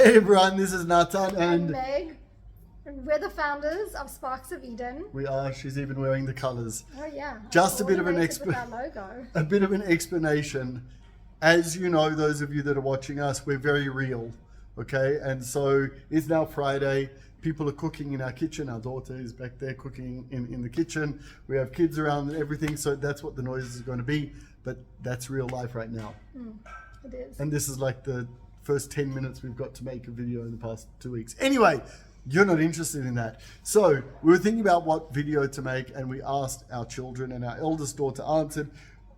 Hey everyone, this is Nathan And and Meg. And we're the founders of Sparks of Eden. we are. She's even wearing the colours. Oh yeah. Just a bit of an with our logo. a bit of an explanation. As you know, those of you that are watching us, we're very real, okay? And so it's now Friday. People are cooking in our kitchen. Our daughter is back there cooking in the kitchen. We have kids around and everything, so that's what the noise is going to be. But that's real life right now. It is. And this is like the first 10 minutes we've got to make a video in the past 2 weeks. Anyway, you're not interested in that. So we were thinking about what video to make, and we asked our children, and our eldest daughter answered.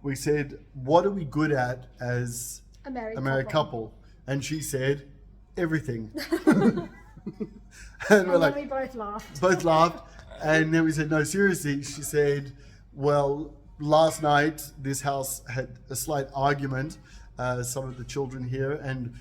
We said, what are we good at as A married couple? And she said, everything. And And we're then like, we both laughed. both laughed. And then we said, no, seriously. She said, well, last night this house had a slight argument, some of the children here, and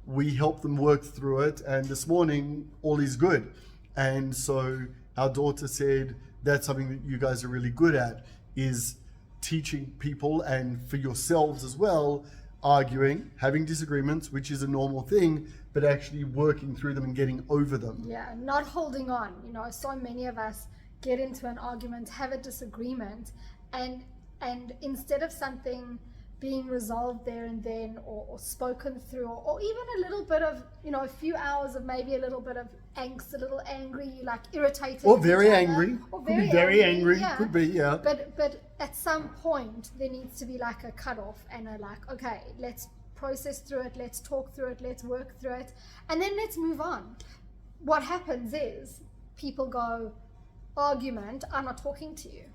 we helped them work through it. And this morning, all is good. And so our daughter said, that's something that you guys are really good at, is teaching people, and for yourselves as well, arguing, having disagreements, which is a normal thing, but actually working through them and getting over them. Yeah, not holding on. You know, so many of us get into an argument, have a disagreement, and instead of something being resolved there and then, or spoken through, or even a little bit of, you know, a few hours of maybe a little bit of angst, a little angry, you like irritated, Or with very each other, angry. or Could be very angry. yeah. Could be, yeah. But at some point there needs to be like a cutoff and a like, okay, let's process through it, let's talk through it, let's work through it, and then let's move on. What happens is people go, argument, I'm not talking to you.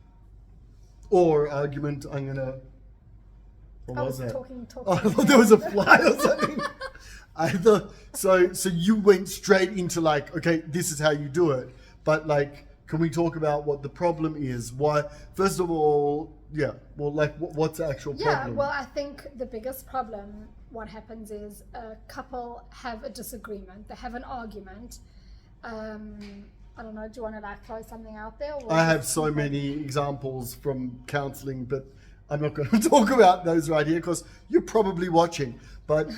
Or argument, I'm gonna. What I was that? talking. Oh, I thought there was a fly or something. I thought so you went straight into like, okay, this is how you do it. But like, can we talk about what the problem is? Why? First of all, yeah. Well, like, what's the actual Yeah, problem? well, I think the biggest problem, what happens is a couple have a disagreement, they have an argument. I don't know, do you want to like throw something out there? Or I have so many examples from counseling, but I'm not going to talk about those right here because you're probably watching. But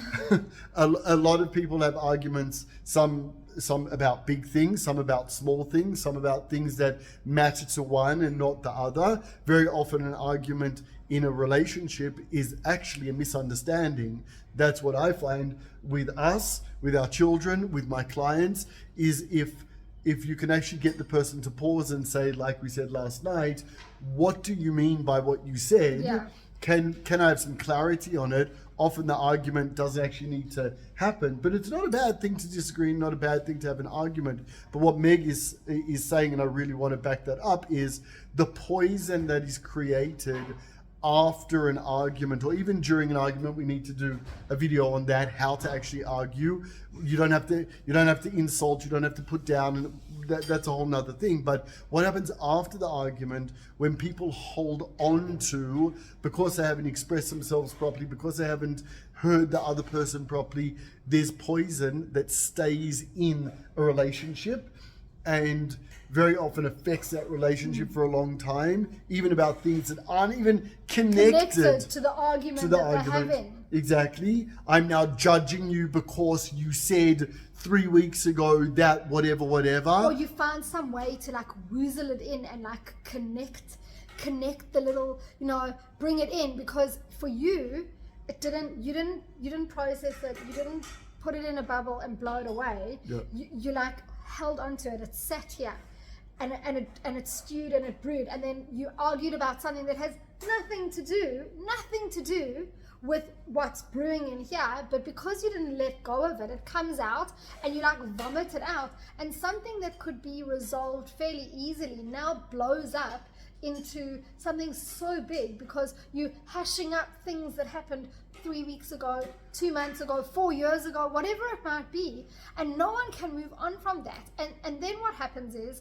a lot of people have arguments, some about big things, some about small things, some about things that matter to one and not the other. Very often an argument in a relationship is actually a misunderstanding. That's what I find with us, with our children, with my clients, is if you can actually get the person to pause and say, like we said last night, what do you mean by what you said? Yeah. Can I have some clarity on it? Often the argument doesn't actually need to happen, but it's not a bad thing to disagree, not a bad thing to have an argument. But what Meg is saying, and I really want to back that up, is the poison that is created after an argument, or even during an argument. We need to do a video on that, how to actually argue. You don't have to insult, you don't have to put down, and that's a whole nother thing. But what happens after the argument, when people hold on to, because they haven't expressed themselves properly, because they haven't heard the other person properly, there's poison that stays in a relationship and very often affects that relationship for a long time, even about things that aren't even connected to the argument to the that argument. they're having. Exactly. I'm now judging you because you said 3 weeks ago that whatever. Or you find some way to like woozle it in and like connect the little, you know, bring it in, because for you, you didn't process it, you didn't put it in a bubble and blow it away. Yeah. You like held onto it, it sat here. And it stewed and it brewed, and then you argued about something that has nothing to do with what's brewing in here, but because you didn't let go of it, it comes out and you like vomit it out, and something that could be resolved fairly easily now blows up into something so big because you hashing up things that happened 3 weeks ago, 2 months ago, 4 years ago, whatever it might be, and no one can move on from that. And then what happens is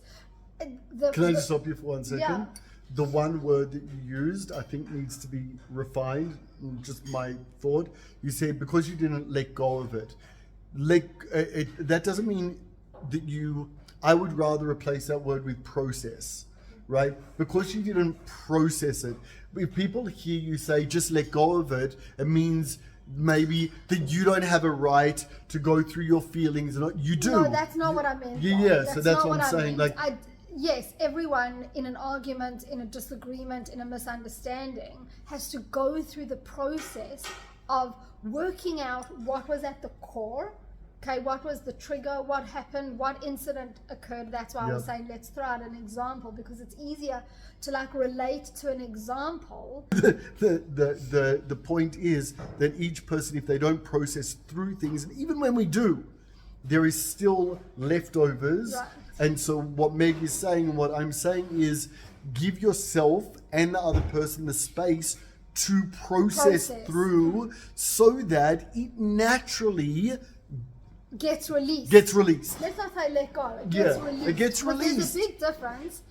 Can I just stop you for 1 second? Yeah. The one word that you used, I think, needs to be refined. Just my thought. You said because you didn't let go of it. That doesn't mean that you. I would rather replace that word with process, right? Because you didn't process it. If people hear you say just let go of it, it means maybe that you don't have a right to go through your feelings, and you do. No, that's not what I meant. Yeah, though. so that's not what I'm I saying, meant. like- Yes, everyone in an argument, in a disagreement, in a misunderstanding has to go through the process of working out what was at the core. Okay, what was the trigger? What happened? What incident occurred? That's why I was Yep. saying let's throw out an example, because it's easier to like relate to an example. The point is that each person, if they don't process through things, and even when we do, there is still leftovers. Right. And so what Meg is saying and what I'm saying is give yourself and the other person the space to process through so that it naturally Gets released. gets released. Let's not say let go. It Yeah, gets released. it gets But released. there's a big difference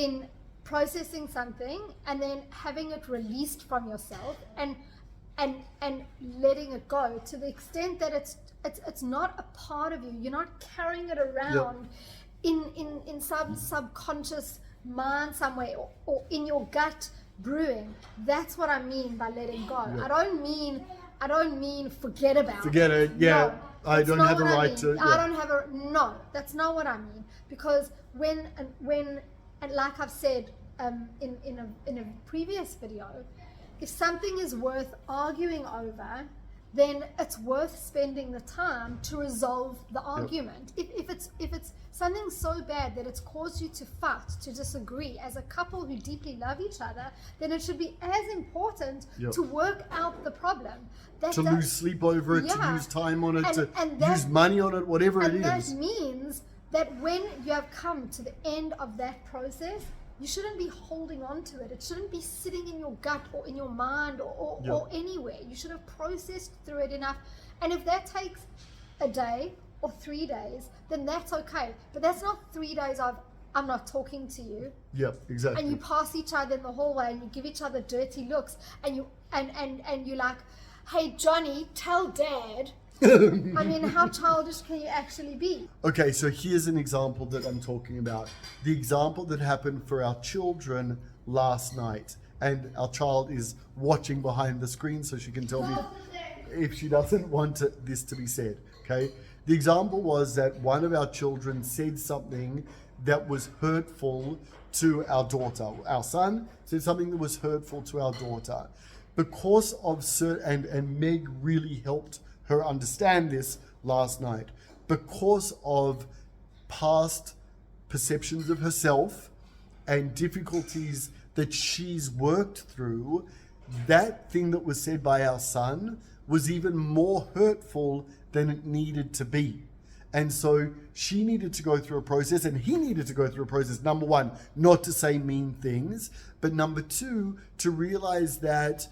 in processing something and then having it released from yourself and letting it go to the extent that it's not a part of you. You're not carrying it around in some subconscious mind somewhere or in your gut brewing. That's what I mean by letting go. I don't mean forget about Forget it, yeah. No, I that's don't not have a what I right mean. to- I yeah. don't have a no. That's not what I mean. Because when and like I've said in a previous video, if something is worth arguing over, then it's worth spending the time to resolve the argument. If it's something so bad that it's caused you to fight, to disagree as a couple who deeply love each other, then it should be as important Yep. to work out the problem. To lose sleep over it, to Yeah. use time on it, And to use money on it, whatever it and that is. means that when you have come to the end of that process, you shouldn't be holding on to it. It shouldn't be sitting in your gut or in your mind or anywhere. You should have processed through it enough. And if that takes a day or 3 days, then that's okay. But that's not 3 days of I'm not talking to you. Yeah, exactly. And you pass each other in the hallway and you give each other dirty looks and you're like, hey Johnny, tell Dad. I mean, how childish can you actually be? Okay, so here's an example that I'm talking about. The example that happened for our children last night. And our child is watching behind the screen so she can tell me if she doesn't want this to be said. Okay? The example was that one of our children said something that was hurtful to our daughter. Our son said something that was hurtful to our daughter. Because of and Meg really helped her understand this last night, because of past perceptions of herself and difficulties that she's worked through, that thing that was said by our son was even more hurtful than it needed to be. And so she needed to go through a process and he needed to go through a process. Number one, not to say mean things, but number two, to realize that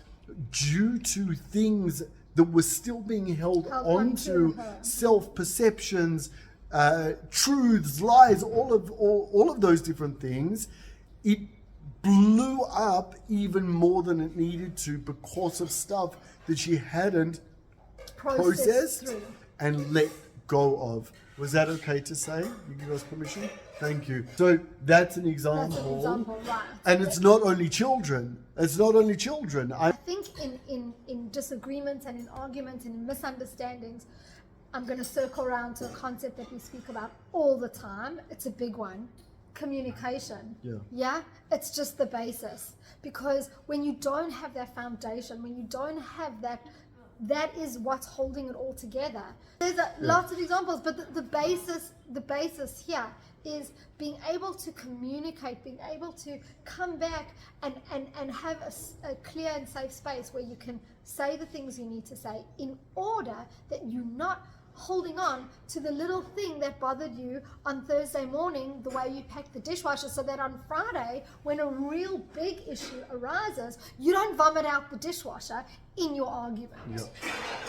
due to things that were still being held onto, her. self-perceptions, truths, lies, all of those different things, it blew up even more than it needed to because of stuff that she hadn't processed through. and let go of. Was that okay to say? You give us permission? Thank you. So that's an example. That's an example, right. And it's not only children. It's not only children. I think in disagreements and in arguments and in misunderstandings, I'm going to circle around to a concept that we speak about all the time. It's a big one. Communication. Yeah? It's just the basis. Because when you don't have that foundation, when you don't have that is what's holding it all together. There's lots of examples, but the basis here is being able to communicate, being able to come back and have a clear and safe space where you can say the things you need to say in order that you're not holding on to the little thing that bothered you on Thursday morning, the way you packed the dishwasher, so that on Friday, when a real big issue arises, you don't vomit out the dishwasher in your argument. Yeah.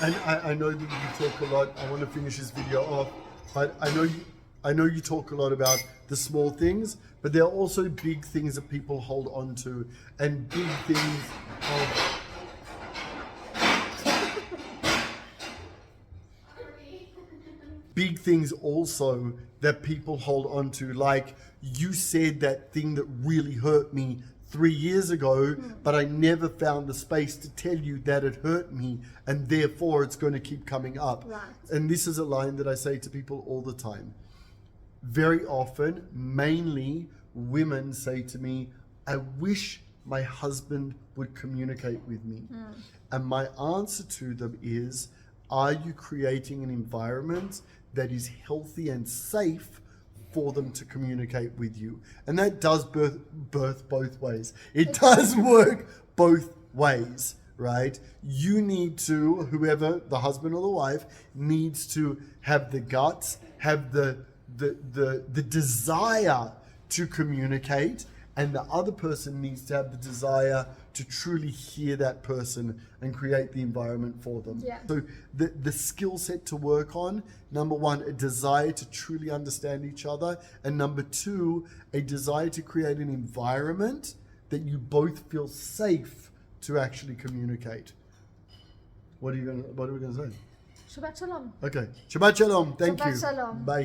And I know that you talk a lot. I want to finish this video off, but I know you talk a lot about the small things, but there are also big things that people hold on to, and big things of big things also that people hold on to. Like, you said that thing that really hurt me 3 years ago, but I never found the space to tell you that it hurt me, and therefore it's going to keep coming up. Right. And this is a line that I say to people all the time. Very often, mainly women say to me, I wish my husband would communicate with me. And my answer to them is, are you creating an environment that is healthy and safe for them to communicate with you? And that does birth both ways. It does work both ways, right? You need to, whoever, the husband or the wife, needs to have the guts, have the desire to communicate, and the other person needs to have the desire to truly hear that person and create the environment for them. Yeah. So the skill set to work on, number one, a desire to truly understand each other, and number two, a desire to create an environment that you both feel safe to actually communicate. What are we gonna say? Shabbat Shalom. Okay. Shabbat Shalom. Thank Shabbat you. Shalom. Bye.